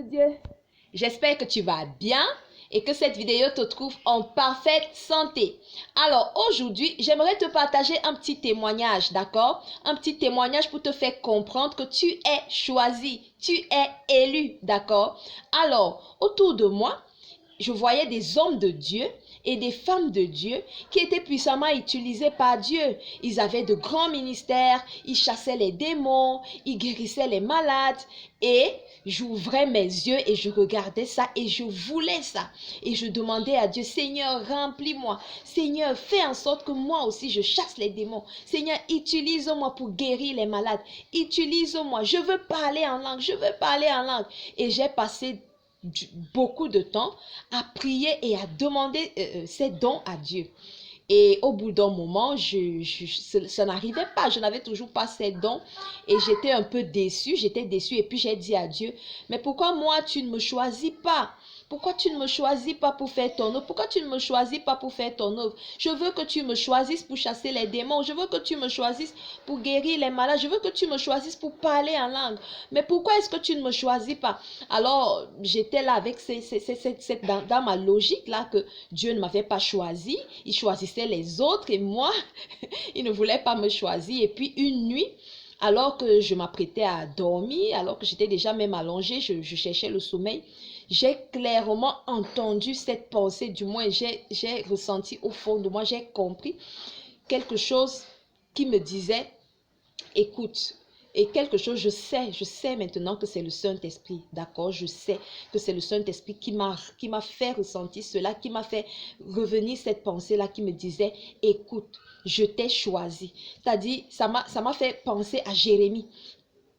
de Dieu, j'espère que tu vas bien et que cette vidéo te trouve en parfaite santé. Alors aujourd'hui, j'aimerais te partager un petit témoignage, d'accord? Un petit témoignage pour te faire comprendre que tu es choisi, tu es élu, d'accord? Alors, autour de moi, je voyais des hommes de Dieu et des femmes de Dieu qui étaient puissamment utilisés par Dieu. Ils avaient de grands ministères, ils chassaient les démons, ils guérissaient les malades et j'ouvrais mes yeux et je regardais ça et je voulais ça. Et je demandais à Dieu, Seigneur, remplis-moi. Seigneur, fais en sorte que moi aussi je chasse les démons. Seigneur, utilise-moi pour guérir les malades. Utilise-moi. Je veux parler en langue. Je veux parler en langue. Et j'ai passé beaucoup de temps à prier et à demander ces dons à Dieu. Et au bout d'un moment, ça n'arrivait pas. Je n'avais toujours pas ces dons. Et j'étais un peu déçue. J'étais déçue. Et puis j'ai dit à Dieu, mais pourquoi moi tu ne me choisis pas? Pourquoi tu ne me choisis pas pour faire ton œuvre? Pourquoi tu ne me choisis pas pour faire ton œuvre? Je veux que tu me choisisses pour chasser les démons. Je veux que tu me choisisses pour guérir les malades. Je veux que tu me choisisses pour parler en langue. Mais pourquoi est-ce que tu ne me choisis pas? Alors, j'étais là avec dans ma logique là que Dieu ne m'avait pas choisi. Il choisissait les autres et moi, il ne voulait pas me choisir. Et puis une nuit, alors que je m'apprêtais à dormir, alors que j'étais déjà même allongée, je cherchais le sommeil, j'ai clairement entendu cette pensée, du moins j'ai ressenti au fond de moi, j'ai compris quelque chose qui me disait, écoute, et quelque chose, je sais maintenant que c'est le Saint-Esprit, d'accord? Je sais que c'est le Saint-Esprit qui m'a fait ressentir cela, qui m'a fait revenir cette pensée-là qui me disait, écoute, je t'ai choisi. C'est-à-dire, ça m'a fait penser à Jérémie.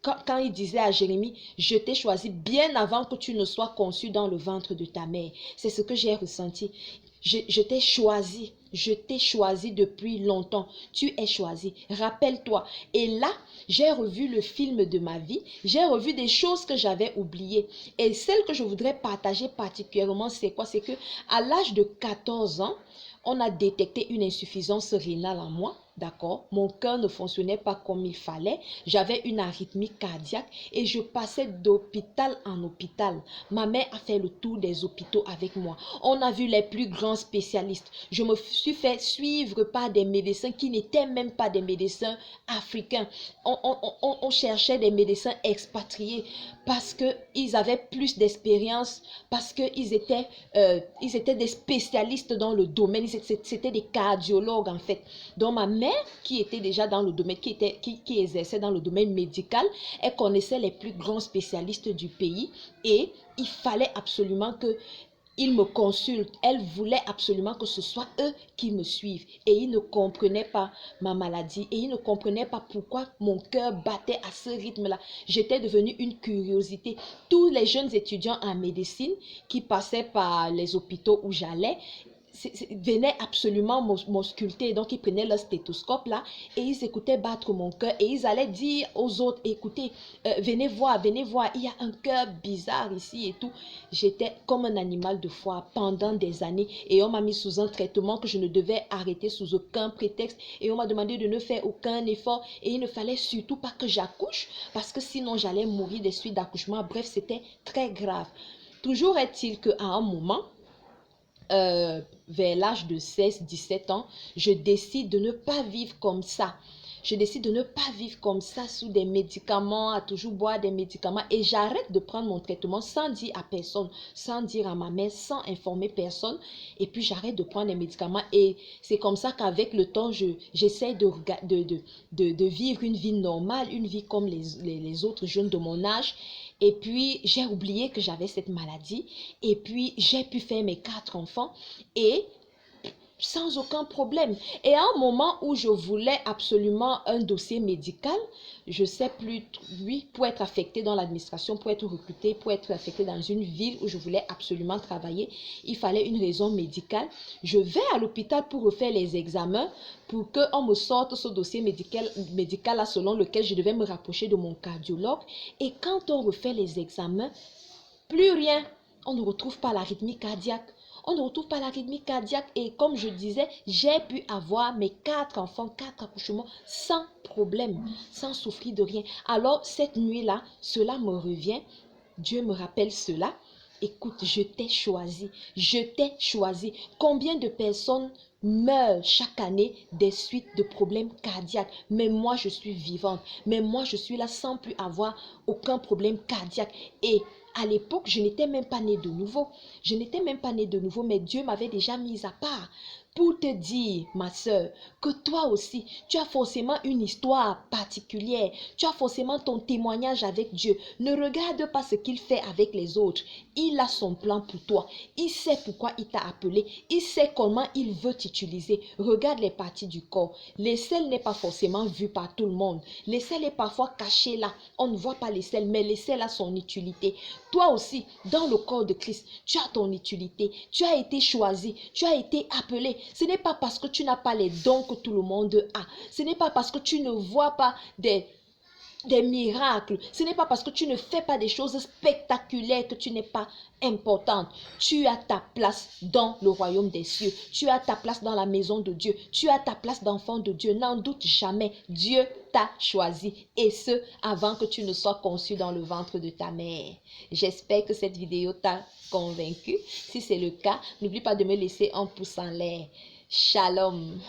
Quand il disait à Jérémie, je t'ai choisi bien avant que tu ne sois conçu dans le ventre de ta mère. C'est ce que j'ai ressenti. Je t'ai choisi depuis longtemps. Tu es choisi. Rappelle-toi. Et là, j'ai revu le film de ma vie. J'ai revu des choses que j'avais oubliées. Et celle que je voudrais partager particulièrement, c'est quoi? C'est que à l'âge de 14 ans, on a détecté une insuffisance rénale en moi. D'accord? Mon cœur ne fonctionnait pas comme il fallait. J'avais une arythmie cardiaque et je passais d'hôpital en hôpital. Ma mère a fait le tour des hôpitaux avec moi. On a vu les plus grands spécialistes. Je me suis fait suivre par des médecins qui n'étaient même pas des médecins africains. On cherchait des médecins expatriés parce qu'ils avaient plus d'expérience, parce qu'ils étaient des spécialistes dans le domaine. C'était des cardiologues en fait. Donc ma mère qui était déjà dans le domaine, qui exerçait dans le domaine médical, elle connaissait les plus grands spécialistes du pays et il fallait absolument que ils me consultent. Elle voulait absolument que ce soit eux qui me suivent. Et ils ne comprenaient pas ma maladie. Et ils ne comprenaient pas pourquoi mon cœur battait à ce rythme-là. J'étais devenue une curiosité. Tous les jeunes étudiants en médecine qui passaient par les hôpitaux où j'allais, venaient absolument m'ausculter. Donc, ils prenaient leur stéthoscope là et ils écoutaient battre mon cœur et ils allaient dire aux autres, écoutez, venez voir, il y a un cœur bizarre ici et tout. J'étais comme un animal de foire pendant des années et on m'a mis sous un traitement que je ne devais arrêter sous aucun prétexte et on m'a demandé de ne faire aucun effort et il ne fallait surtout pas que j'accouche parce que sinon j'allais mourir des suites d'accouchement. Bref, c'était très grave. Toujours est-il qu'à un moment, vers l'âge de 16-17 ans, je décide de ne pas vivre comme ça. Je décide de ne pas vivre comme ça sous des médicaments, à toujours boire des médicaments et j'arrête de prendre mon traitement sans dire à personne, sans dire à ma mère, sans informer personne et puis j'arrête de prendre les médicaments et c'est comme ça qu'avec le temps, j'essaie de vivre une vie normale, une vie comme les autres jeunes de mon âge. Et puis, j'ai oublié que j'avais cette maladie. Et puis, j'ai pu faire mes 4 enfants. Et sans aucun problème. Et à un moment où je voulais absolument un dossier médical, je sais plus, oui, pour être affecté dans l'administration, pour être recruté, pour être affecté dans une ville où je voulais absolument travailler, il fallait une raison médicale. Je vais à l'hôpital pour refaire les examens, pour qu'on me sorte ce dossier médical là, selon lequel je devais me rapprocher de mon cardiologue. Et quand on refait les examens, plus rien. On ne retrouve pas l'arythmie cardiaque. On ne retrouve pas l'arythmie cardiaque et comme je disais, j'ai pu avoir mes 4 enfants, 4 accouchements sans problème, sans souffrir de rien. Alors cette nuit-là, cela me revient Dieu me rappelle cela. Écoute, je t'ai choisi. Je t'ai choisi. Combien de personnes meurent chaque année des suites de problèmes cardiaques? Mais moi, je suis vivante. Mais moi, je suis là sans plus avoir aucun problème cardiaque. Et à l'époque, je n'étais même pas née de nouveau. Je n'étais même pas née de nouveau, mais Dieu m'avait déjà mise à part pour te dire, ma soeur, que toi aussi, tu as forcément une histoire particulière. Tu as forcément ton témoignage avec Dieu. Ne regarde pas ce qu'il fait avec les autres. Il a son plan pour toi. Il sait pourquoi il t'a appelé. Il sait comment il veut t'utiliser. Regarde les parties du corps. L'aisselle n'est pas forcément vue par tout le monde. L'aisselle est parfois cachée là. On ne voit pas l'aisselle, mais l'aisselle a son utilité. Toi aussi, dans le corps de Christ, tu as ton utilité. Tu as été choisi. Tu as été appelé. Ce n'est pas parce que tu n'as pas les dons que tout le monde a. Ce n'est pas parce que tu ne vois pas des miracles. Ce n'est pas parce que tu ne fais pas des choses spectaculaires que tu n'es pas importante. Tu as ta place dans le royaume des cieux. Tu as ta place dans la maison de Dieu. Tu as ta place d'enfant de Dieu. N'en doute jamais. Dieu t'a choisi. Et ce, avant que tu ne sois conçu dans le ventre de ta mère. J'espère que cette vidéo t'a convaincu. Si c'est le cas, n'oublie pas de me laisser un pouce en l'air. Shalom.